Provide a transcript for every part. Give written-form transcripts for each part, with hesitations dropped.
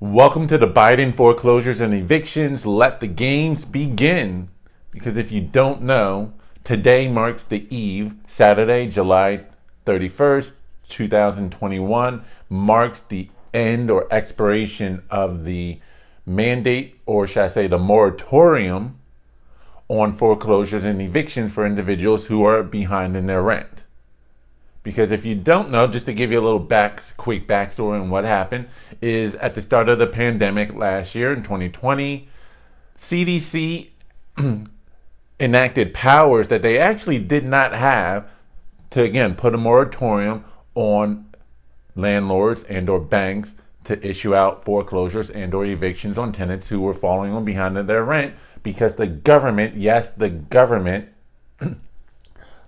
Welcome to the Biden foreclosures and evictions. Let the games begin. Because if you don't know, today marks the eve, Saturday, July 31st, 2021, marks the end or expiration of the mandate, or should I say the moratorium on foreclosures and evictions for individuals who are behind in their rent. Because if you don't know, just to give you a little quick backstory on what happened, is at the start of the pandemic last year in 2020, CDC enacted powers that they actually did not have to, again, put a moratorium on landlords and or banks to issue out foreclosures and or evictions on tenants who were falling on behind in their rent, because the government, yes, the government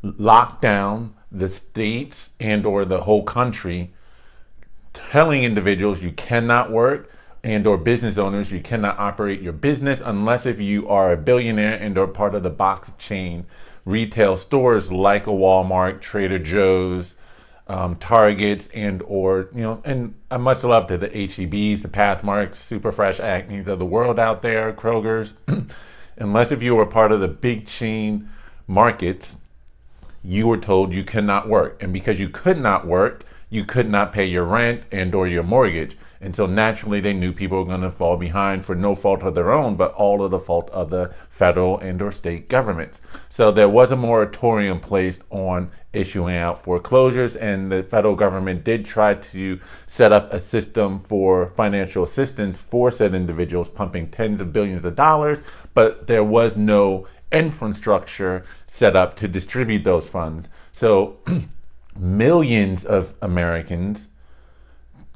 locked down the states and or the whole country, telling individuals you cannot work, and or business owners you cannot operate your business unless if you are a billionaire and or part of the box chain retail stores like a Walmart, Trader Joe's, Targets, and or and a much love to the HEBs, the Pathmarks, Super Fresh, Acme's of the world out there, Kroger's. Unless if you were part of the big chain markets, you were told you cannot work. And because you could not work, you could not pay your rent and or your mortgage. And so naturally they knew people were going to fall behind for no fault of their own, but all of the fault of the federal and or state governments. So there was a moratorium placed on issuing out foreclosures, and the federal government did try to set up a system for financial assistance for said individuals, pumping tens of billions of dollars, but there was no infrastructure set up to distribute those funds. So millions of Americans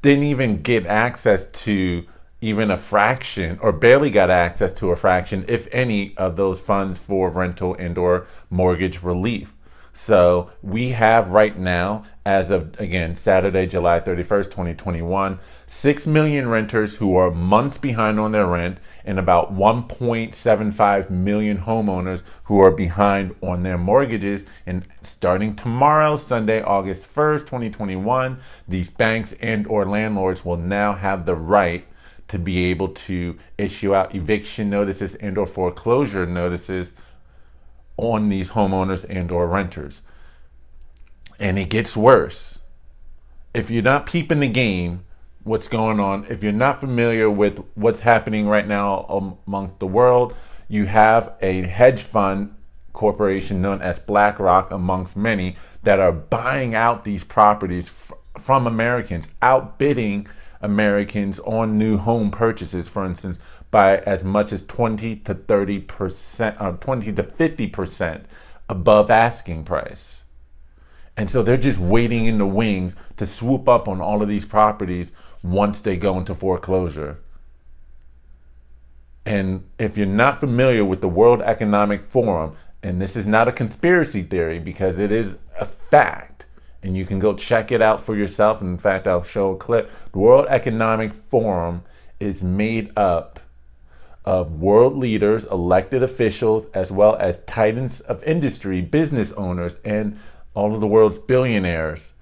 didn't even get access to even a fraction, or barely got access to a fraction, if any, of those funds for rental and or mortgage relief. So we have right now, as of, again, Saturday, July 31st, 2021, 6 million renters who are months behind on their rent, and about 1.75 million homeowners who are behind on their mortgages. And starting tomorrow, Sunday, August 1st, 2021, these banks and or landlords will now have the right to be able to issue out eviction notices and or foreclosure notices on these homeowners and or renters. And it gets worse. If you're not peeping the game, what's going on, if you're not familiar with what's happening right now amongst the world, you have a hedge fund corporation known as Blackrock, amongst many, that are buying out these properties from Americans, outbidding Americans on new home purchases, for instance, by as much as 20 to 30%, or 20 to 50% above asking price. And so they're just waiting in the wings to swoop up on all of these properties once they go into foreclosure. And if you're not familiar with the World Economic Forum, and this is not a conspiracy theory because it is a fact, and you can go check it out for yourself. In fact, I'll show a clip. The World Economic Forum is made up of world leaders, elected officials, as well as titans of industry, business owners, and all of the world's billionaires.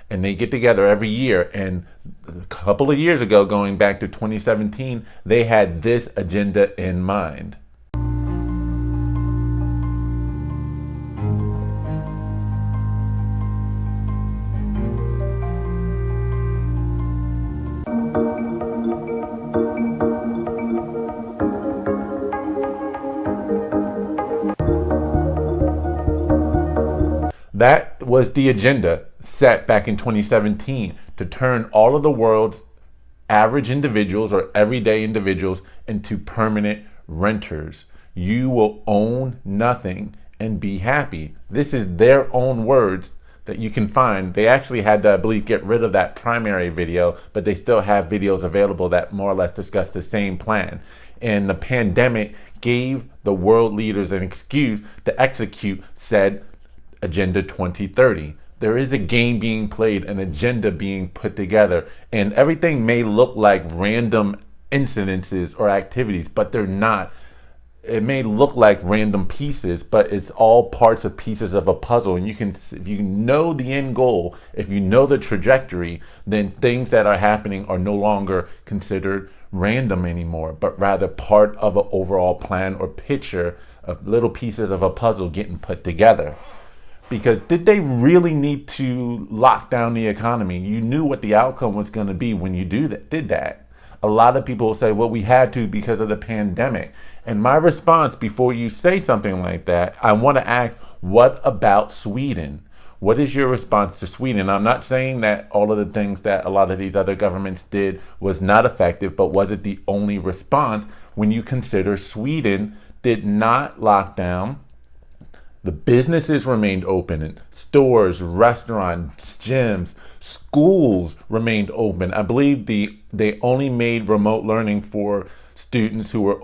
And they get together every year. And a couple of years ago, going back to 2017, they had this agenda in mind. That was the agenda set back in 2017, to turn all of the world's average individuals or everyday individuals into permanent renters. You will own nothing and be happy. This is their own words that you can find. They actually had to, I believe, get rid of that primary video, but they still have videos available that more or less discuss the same plan. And the pandemic gave the world leaders an excuse to execute said Agenda 2030. There is a game being played, an agenda being put together, and everything may look like random incidences or activities, but they're not. it may look like random pieces, but it's all parts of pieces of a puzzle. And if you know the end goal, if you know the trajectory, then things that are happening are no longer considered random anymore, but rather part of an overall plan or picture of little pieces of a puzzle getting put together. Because did they really need to lock down the economy? You knew what the outcome was going to be when you did that. A lot of people say, well, we had to because of the pandemic. And my response before you say something like that, I want to ask, what about Sweden? What is your response to Sweden? I'm not saying that all of the things that a lot of these other governments did was not effective, but was it the only response when you consider Sweden did not lock down? The businesses remained open, and stores, restaurants, gyms, schools remained open. I believe they only made remote learning for students who were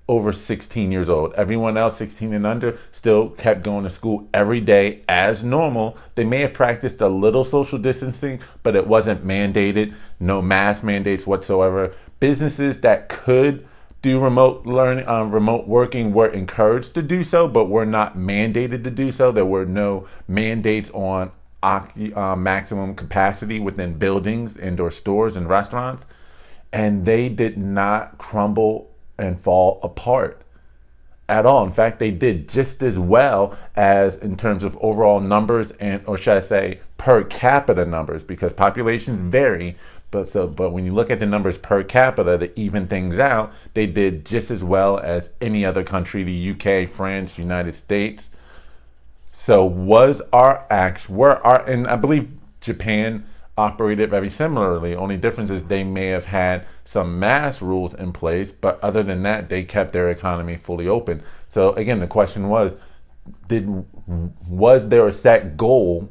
over 16 years old. Everyone else 16 and under still kept going to school every day as normal. They may have practiced a little social distancing, but it wasn't mandated. No mask mandates whatsoever. Businesses that could do remote learning, remote working were encouraged to do so, but were not mandated to do so. There were no mandates on maximum capacity within buildings and/or stores and restaurants, and they did not crumble and fall apart at all. In fact, they did just as well as in terms of overall numbers or should I say per capita numbers, because populations vary. But when you look at the numbers per capita to even things out, they did just as well as any other country, the UK, France, United States. So and I believe Japan operated very similarly. Only difference is they may have had some mass rules in place, but other than that, they kept their economy fully open. So again, the question was there a set goal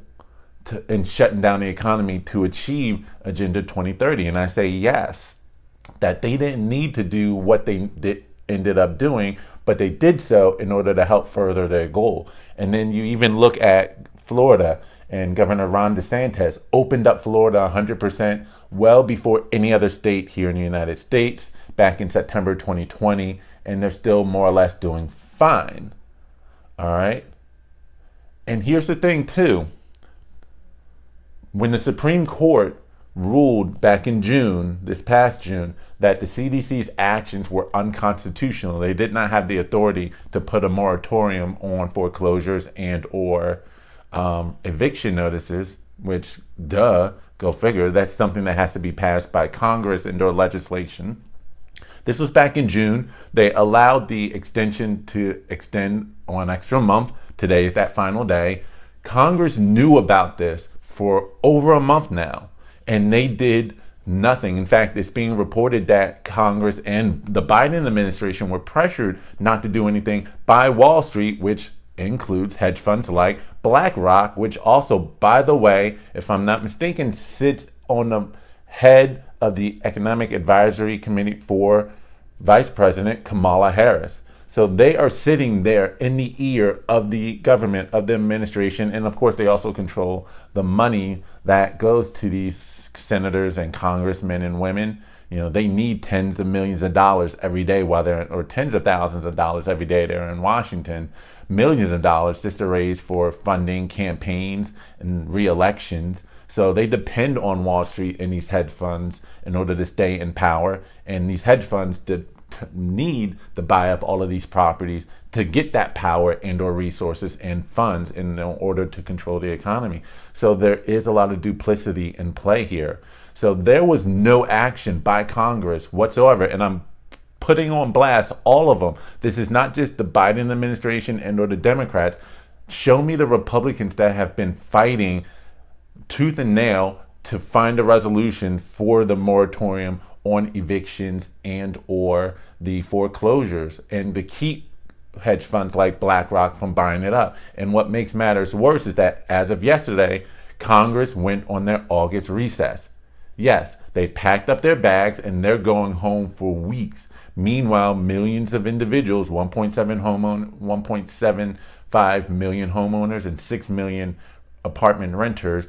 in shutting down the economy to achieve Agenda 2030? And I say yes, that they didn't need to do what they ended up doing, but they did so in order to help further their goal. And then you even look at Florida, and Governor Ron DeSantis opened up Florida 100% well before any other state here in the United States back in September 2020, and they're still more or less doing fine. All right. And here's the thing too. When the Supreme Court ruled back in June, this past June, that the CDC's actions were unconstitutional, they did not have the authority to put a moratorium on foreclosures and/or eviction notices, which, go figure, that's something that has to be passed by Congress and/or legislation. This was back in June. They allowed the extension to extend one extra month. Today is that final day. Congress knew about this for over a month now, and they did nothing. In fact, it's being reported that Congress and the Biden administration were pressured not to do anything by Wallstreet, which includes hedge funds like Blackrock, which also, by the way, if I'm not mistaken, sits on the head of the Economic Advisory Committee for Vice President Kamala Harris. So they are sitting there in the ear of the government, of the administration, and of course they also control the money that goes to these senators and congressmen and women. You know, they need tens of millions of dollars every day or tens of thousands of dollars every day they're in Washington, millions of dollars just to raise for funding campaigns and re-elections. So they depend on Wall Street and these hedge funds in order to stay in power. And these hedge funds need to buy up all of these properties to get that power and or resources and funds in order to control the economy. So there is a lot of duplicity in play here. So there was no action by Congress whatsoever. And I'm putting on blast all of them. This is not just the Biden administration and or the Democrats. Show me the Republicans that have been fighting tooth and nail to find a resolution for the moratorium on evictions and or the foreclosures, and to keep hedge funds like Blackrock from buying it up. And what makes matters worse is that as of yesterday, Congress went on their August recess. Yes, they packed up their bags and they're going home for weeks. Meanwhile, millions of individuals, 1.75 million homeowners and 6 million apartment renters,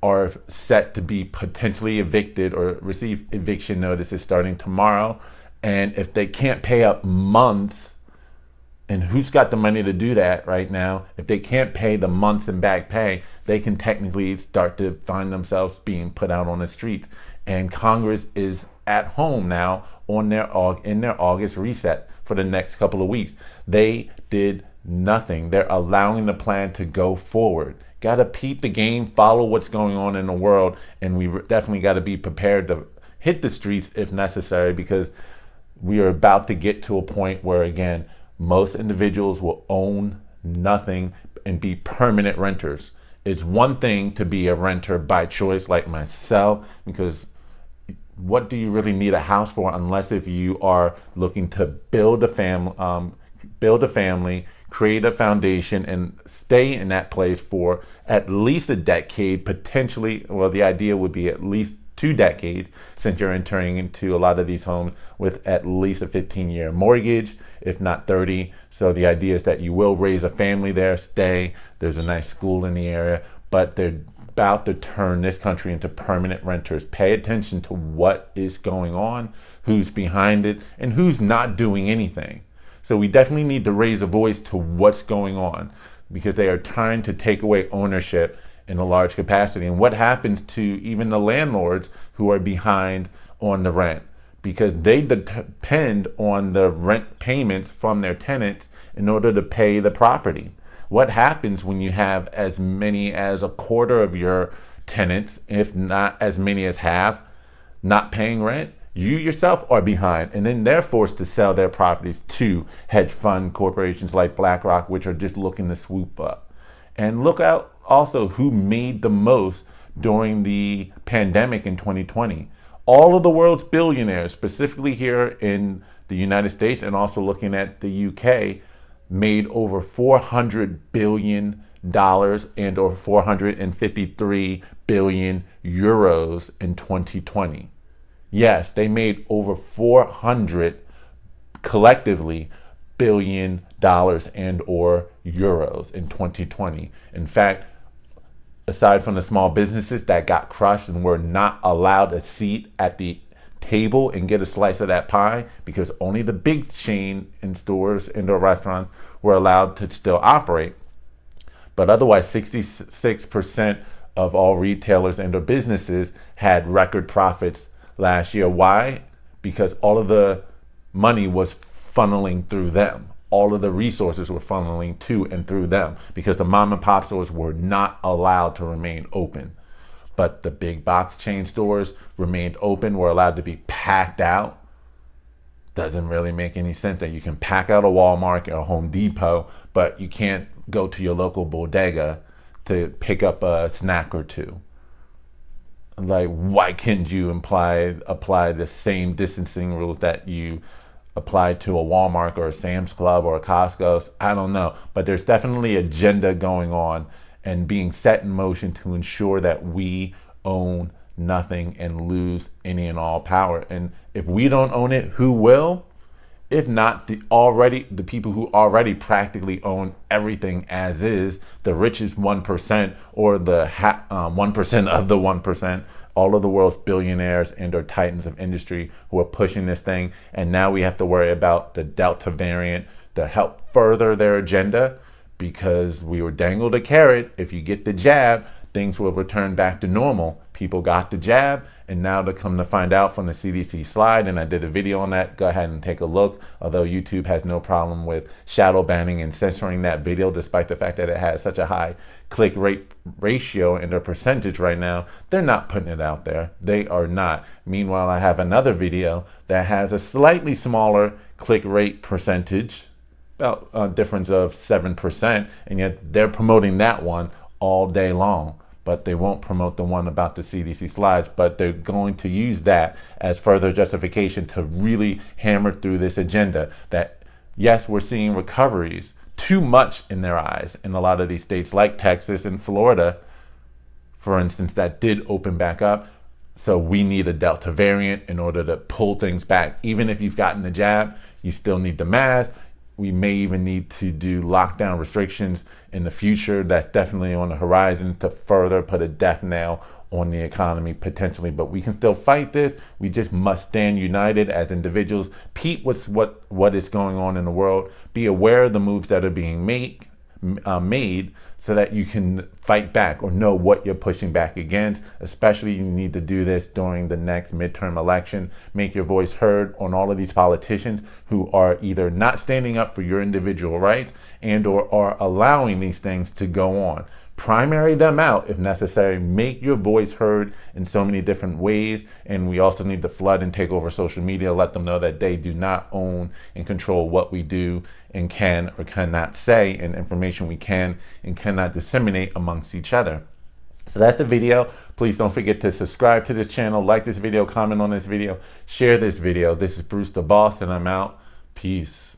are set to be potentially evicted or receive eviction notices starting tomorrow. And if they can't pay up months And who's got the money to do that right now? If they can't pay the months and back pay, they can technically start to find themselves being put out on the streets. And Congress is at home now on in their August reset for the next couple of weeks. They did nothing. They're allowing the plan to go forward. Got to peep the game, follow what's going on in the world, and we definitely got to be prepared to hit the streets if necessary, because we are about to get to a point where, again, most individuals will own nothing and be permanent renters. It's one thing to be a renter by choice like myself, because what do you really need a house for unless if you are looking to build a family, create a foundation, and stay in that place for at least a decade, potentially. Well, the idea would be at least 2 decades, since you're entering into a lot of these homes with at least a 15-year mortgage, if not 30. So the idea is that you will raise a family there, stay. There's a nice school in the area, but they're about to turn this country into permanent renters. Pay attention to what is going on, who's behind it, and who's not doing anything. So we definitely need to raise a voice to what's going on, because they are trying to take away ownership in a large capacity. And what happens to even the landlords who are behind on the rent, because they depend on the rent payments from their tenants in order to pay the property. What happens when you have as many as a quarter of your tenants, if not as many as half, not paying rent? You yourself are behind, and then they're forced to sell their properties to hedge fund corporations like Blackrock, which are just looking to swoop up. And look out also who made the most during the pandemic in 2020. All of the world's billionaires, specifically here in the United States and also looking at the UK, made over $400 billion and or 453 billion euros in 2020. Yes, they made over 400 collectively billion dollars and or euros in 2020. In fact, aside from the small businesses that got crushed and were not allowed a seat at the table and get a slice of that pie, because only the big chain in stores, indoor restaurants, were allowed to still operate. But otherwise, 66% of all retailers and or businesses had record profits last year. Why? Because all of the money was funneling through them. All of the resources were funneling to and through them, because the mom and pop stores were not allowed to remain open. But the big box chain stores remained open, were allowed to be packed out. Doesn't really make any sense that you can pack out a Walmart or a Home Depot, but you can't go to your local bodega to pick up a snack or two. Like, why can't you apply the same distancing rules that you apply to a Walmart or a Sam's Club or a Costco? I don't know, but there's definitely an agenda going on and being set in motion to ensure that we own nothing and lose any and all power. And if we don't own it, who will? If not the people who already practically own everything as is, the richest 1% or the 1% of the 1%, all of the world's billionaires and or titans of industry who are pushing this thing. And now we have to worry about the Delta variant to help further their agenda, because we were dangled a carrot. If you get the jab, things will return back to normal. People got the jab, and now to come to find out from the CDC slide, and I did a video on that, go ahead and take a look. Although YouTube has no problem with shadow banning and censoring that video, despite the fact that it has such a high click rate ratio and a percentage right now, they're not putting it out there. They are not. Meanwhile, I have another video that has a slightly smaller click rate percentage, about a difference of 7%, and yet they're promoting that one all day long. But they won't promote the one about the CDC slides, but they're going to use that as further justification to really hammer through this agenda that, yes, we're seeing recoveries, too much in their eyes in a lot of these states like Texas and Florida, for instance, that did open back up. So we need a Delta variant in order to pull things back. Even if you've gotten the jab, you still need the mask. We may even need to do lockdown restrictions in the future. That's definitely on the horizon to further put a death nail on the economy potentially, but we can still fight this. We just must stand united as individuals. Peep what is going on in the world. Be aware of the moves that are being made so that you can fight back or know what you're pushing back against. Especially you need to do this during the next midterm election. Make your voice heard on all of these politicians who are either not standing up for your individual rights and or are allowing these things to go on. Primary them out if necessary. Make your voice heard in so many different ways. And we also need to flood and take over social media, let them know that they do not own and control what we do and can or cannot say, and information we can and cannot disseminate amongst each other. So that's the video. Please don't forget to subscribe to this channel, like this video, comment on this video, share this video. This is Bruce the Boss, and I'm out. Peace.